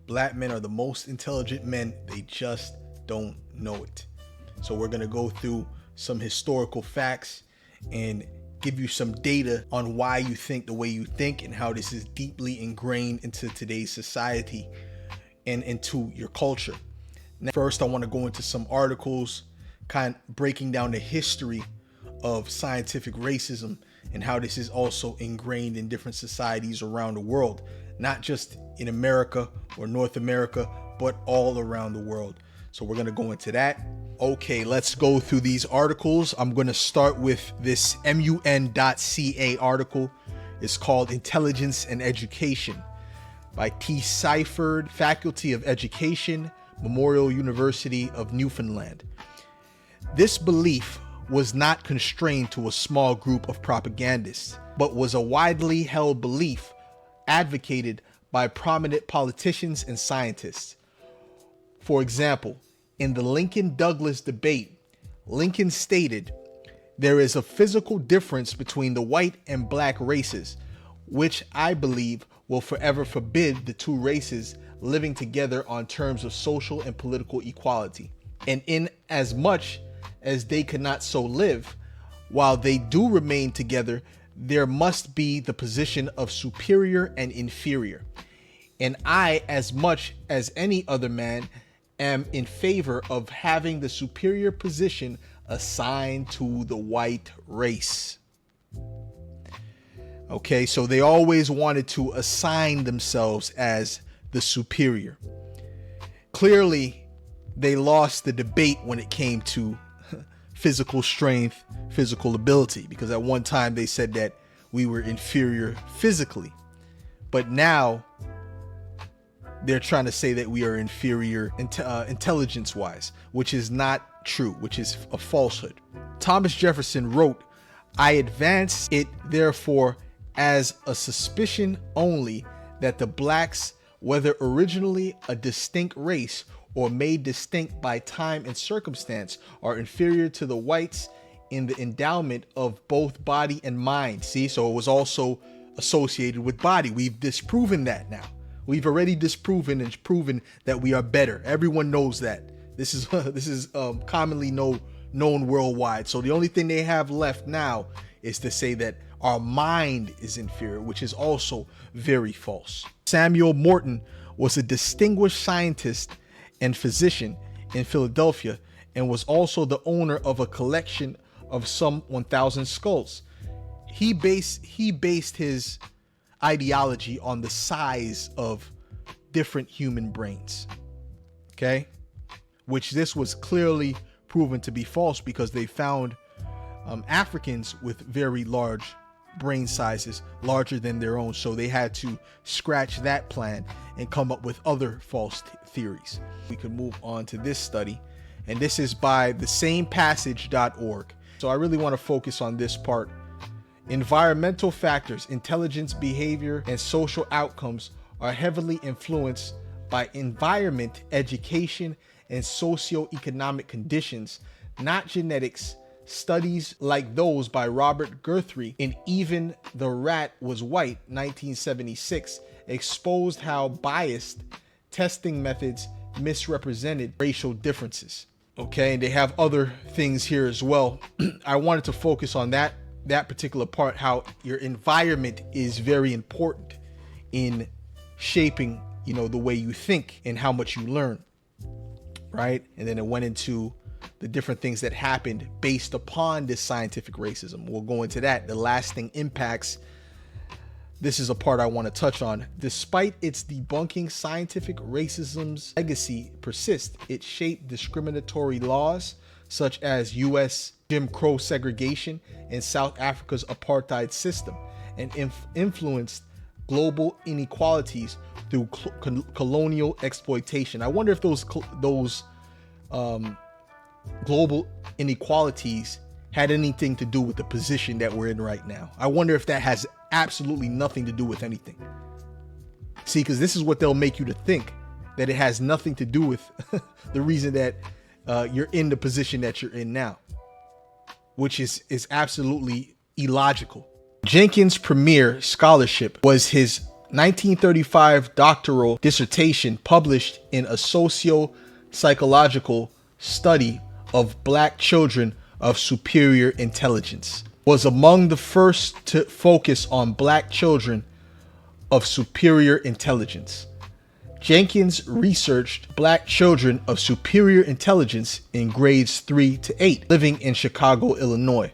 Black men are the most intelligent men. They just don't know it. So we're going to go through some historical facts and give you some data on why you think the way you think and how this is deeply ingrained into today's society and into your culture. Now, first, I want to go into some articles kind of breaking down the history of scientific racism and how this is also ingrained in different societies around the world, not just in America or North America, but all around the world. So we're going to go into that. Okay, let's go through these articles. I'm going to start with this mun.ca article. It's called Intelligence and Education by T. Seifert, Faculty of Education, Memorial University of Newfoundland. This belief was not constrained to a small group of propagandists, but was a widely held belief advocated by prominent politicians and scientists. For example, in the Lincoln-Douglas debate, Lincoln stated, "There is a physical difference between the white and black races, which I believe will forever forbid the two races living together on terms of social and political equality. And in as much as they cannot so live, while they do remain together, there must be the position of superior and inferior. And I, as much as any other man, am in favor of having the superior position assigned to the white race." Okay, so they always wanted to assign themselves as the superior. Clearly, they lost the debate when it came to physical strength, physical ability, because at one time they said that we were inferior physically, but now they're trying to say that we are inferior intelligence wise, which is not true, which is a falsehood. Thomas Jefferson wrote, "I advance it therefore as a suspicion only that the blacks, whether originally a distinct race or made distinct by time and circumstance, are inferior to the whites in the endowment of both body and mind." See, so it was also associated with body. We've disproven that now. We've already disproven and proven that we are better. Everyone knows that. This is commonly known worldwide. So the only thing they have left now is to say that our mind is inferior, which is also very false. Samuel Morton was a distinguished scientist and physician in Philadelphia and was also the owner of a collection of some 1,000 skulls. He based his ideology on the size of different human brains. Okay, which this was clearly proven to be false because they found Africans with very large brain sizes, larger than their own. So they had to scratch that plan and come up with other false theories. We can move on to this study, and this is by thesamepassage.org. So I really want to focus on this part. Environmental factors, intelligence, behavior, and social outcomes are heavily influenced by environment, education, and socioeconomic conditions, not genetics. Studies like those by Robert Guthrie in Even the Rat Was White, 1976, exposed how biased testing methods misrepresented racial differences. Okay, and they have other things here as well. I wanted to focus on that particular part, how your environment is very important in shaping, the way you think and how much you learn, right? And then it went into the different things that happened based upon this scientific racism. We'll go into that, the lasting impacts. This is a part I want to touch on. Despite its debunking, scientific racism's legacy persists. It shaped discriminatory laws such as U.S. Jim Crow segregation and South Africa's apartheid system, and influenced global inequalities through colonial exploitation. I wonder if those global inequalities had anything to do with the position that we're in right now. I wonder if that has absolutely nothing to do with anything. See, because this is what they'll make you to think, that it has nothing to do with the reason that you're in the position that you're in now, which is absolutely illogical. Jenkins' premier scholarship was his 1935 doctoral dissertation published in a socio-psychological study of black children of superior intelligence. Was among the first to focus on black children of superior intelligence. Jenkins researched black children of superior intelligence in grades 3 to 8 living in Chicago, Illinois.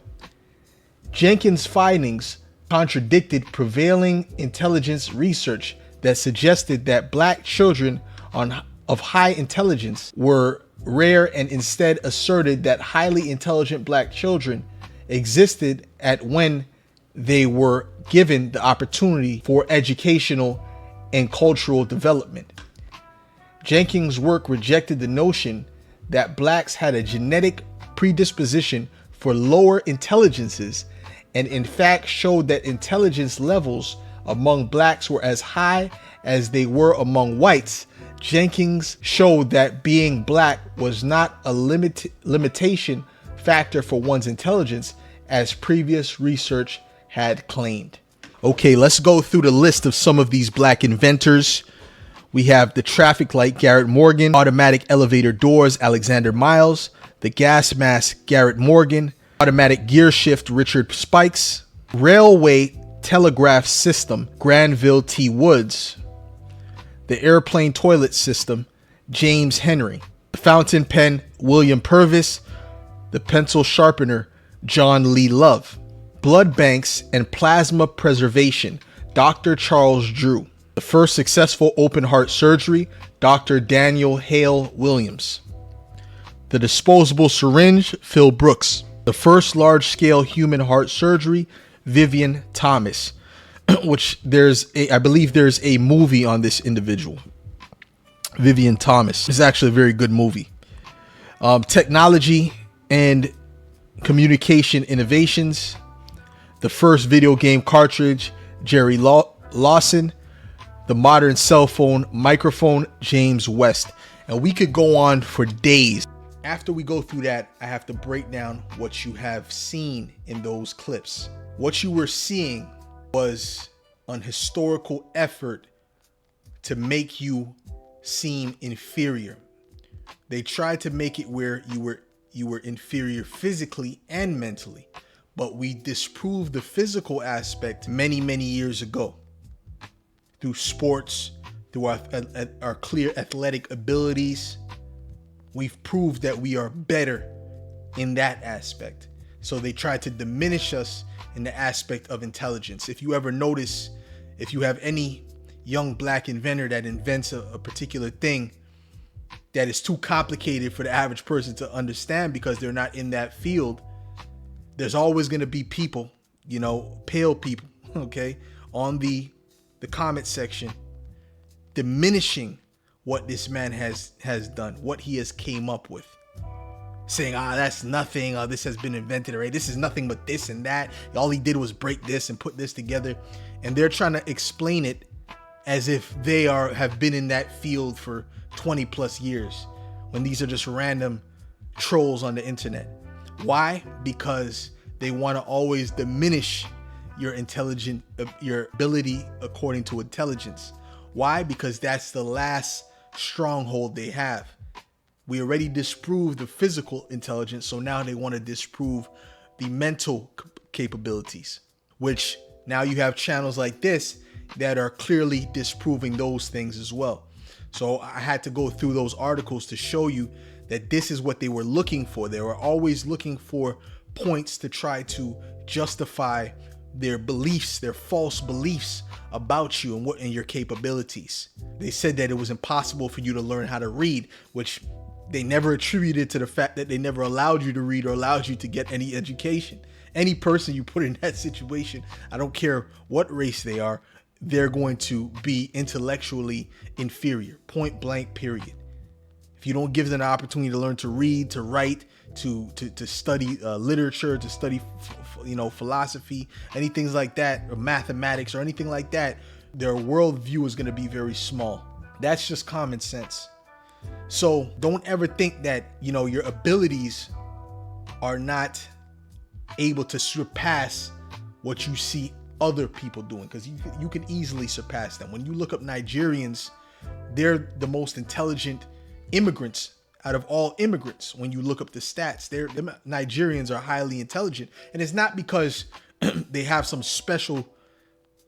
Jenkins' findings contradicted prevailing intelligence research that suggested that black children of high intelligence were rare, and instead asserted that highly intelligent black children existed at when they were given the opportunity for educational and cultural development. Jenkins' work rejected the notion that blacks had a genetic predisposition for lower intelligences, and in fact showed that intelligence levels among blacks were as high as they were among whites. Jenkins showed that being black was not a limitation factor for one's intelligence, as previous research had claimed. Okay, let's go through the list of some of these black inventors. We have the traffic light, Garrett Morgan; automatic elevator doors, Alexander Miles; the gas mask, Garrett Morgan; automatic gear shift, Richard Spikes; railway telegraph system, Granville T. Woods; the airplane toilet system, James Henry; the fountain pen, William Purvis; the pencil sharpener, John Lee Love; blood banks and plasma preservation, Dr. Charles Drew; the first successful open heart surgery, Dr. Daniel Hale Williams; the disposable syringe, Phil Brooks; the first large-scale human heart surgery, Vivian Thomas, which I believe there's a movie on this individual. Vivian Thomas is actually a very good movie. Technology and communication innovations, the first video game cartridge, Jerry Lawson; the modern cell phone microphone, James West. And we could go on for days. After we go through that, I have to break down what you have seen in those clips. What you were seeing was an historical effort to make you seem inferior. They tried to make it where you were inferior physically and mentally, but we disproved the physical aspect many years ago through sports, through our clear athletic abilities. We've proved that we are better in that aspect. So they tried to diminish us in the aspect of intelligence. If you ever notice, if you have any young black inventor that invents a particular thing that is too complicated for the average person to understand because they're not in that field, there's always going to be people, pale people, okay, on the comment section diminishing what this man has done, what he has came up with, saying, that's nothing, this has been invented already, this is nothing but this and that, all he did was break this and put this together. And they're trying to explain it as if they have been in that field for 20 plus years, when these are just random trolls on the internet. Why? Because they want to always diminish your ability according to intelligence. Why? Because that's the last stronghold they have. We already disproved the physical intelligence, so now they want to disprove the mental capabilities, which now you have channels like this that are clearly disproving those things as well. So I had to go through those articles to show you that this is what they were looking for. They were always looking for points to try to justify their beliefs, their false beliefs about you and your capabilities. They said that it was impossible for you to learn how to read, which they never attributed to the fact that they never allowed you to read or allowed you to get any education. Any person you put in that situation, I don't care what race they are, they're going to be intellectually inferior, point blank, period. If you don't give them an opportunity to learn to read, to write, to study literature, to study philosophy, anything like that, or mathematics or anything like that, their worldview is going to be very small. That's just common sense. So don't ever think that your abilities are not able to surpass what you see other people doing, because you can easily surpass them. When you look up Nigerians, they're the most intelligent immigrants out of all immigrants. When you look up the stats, the Nigerians are highly intelligent, and it's not because they have some special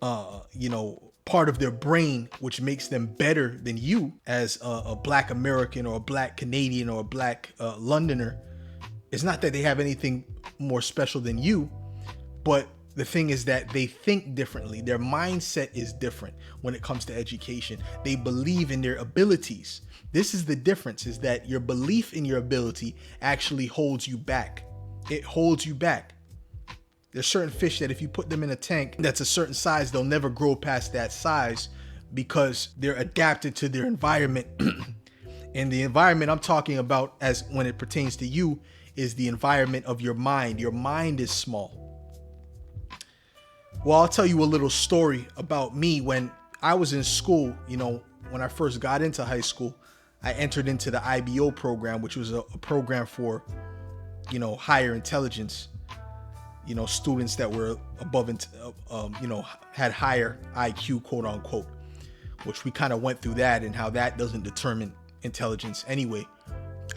part of their brain which makes them better than you as a black American or a black Canadian or a black Londoner. It's not that they have anything more special than you, but the thing is that they think differently. Their mindset is different when it comes to education. They believe in their abilities. This is the difference, is that your belief in your ability actually holds you back. It holds you back. There's certain fish that if you put them in a tank that's a certain size, they'll never grow past that size because they're adapted to their environment. And the environment I'm talking about, as when it pertains to you, is the environment of your mind. Your mind is small. Well, I'll tell you a little story about me. When I was in school, when I first got into high school, I entered into the IBO program, which was a program for, higher intelligence, students that were above, had higher IQ, quote unquote, which we kind of went through that and how that doesn't determine intelligence anyway.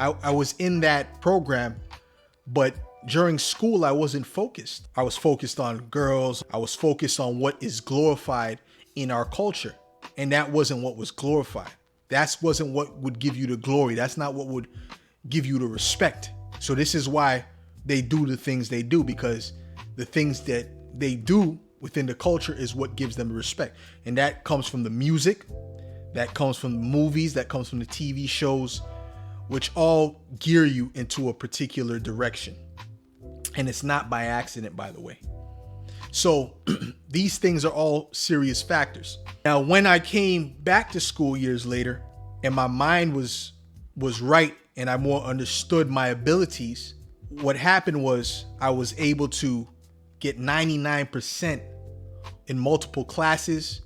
I was in that program, but during school, I wasn't focused. I was focused on girls. I was focused on what is glorified in our culture. And that wasn't what was glorified. That wasn't what would give you the glory. That's not what would give you the respect. So this is why they do the things they do, because the things that they do within the culture is what gives them respect. And that comes from the music, that comes from the movies, that comes from the TV shows, which all gear you into a particular direction. And it's not by accident, by the way. So these things are all serious factors. Now, when I came back to school years later and my mind was right and I more understood my abilities, what happened was I was able to get 99% in multiple classes,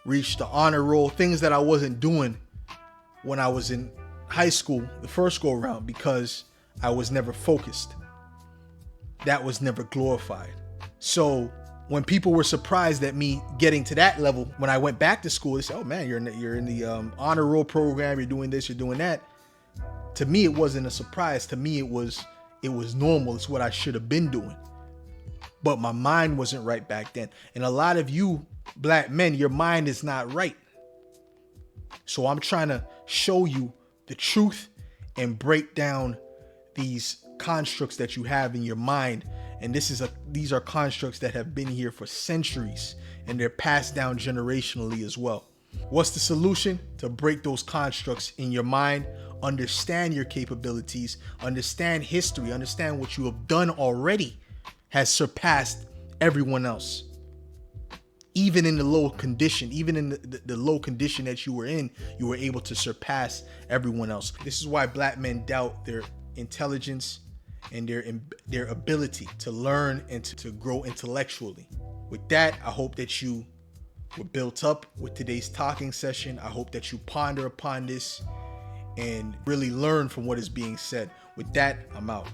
reach the honor roll, things that I wasn't doing when I was in high school the first go around, because I was never focused. That was never glorified. So when people were surprised at me getting to that level, when I went back to school, they said, "Oh man, you're in the honor roll program. You're doing this. You're doing that." To me, it wasn't a surprise. To me, it was normal. It's what I should have been doing. But my mind wasn't right back then. And a lot of you black men, your mind is not right. So I'm trying to show you the truth and break down these constructs that you have in your mind. And these are constructs that have been here for centuries, and they're passed down generationally as well. What's the solution? To break those constructs in your mind, understand your capabilities, understand history, understand what you have done already has surpassed everyone else. Even in the low condition, even in the low condition that you were in, you were able to surpass everyone else. This is why black men doubt their intelligence and their ability to learn and to grow intellectually. With that, I hope that you were built up with today's talking session. I hope that you ponder upon this and really learn from what is being said. With that, I'm out.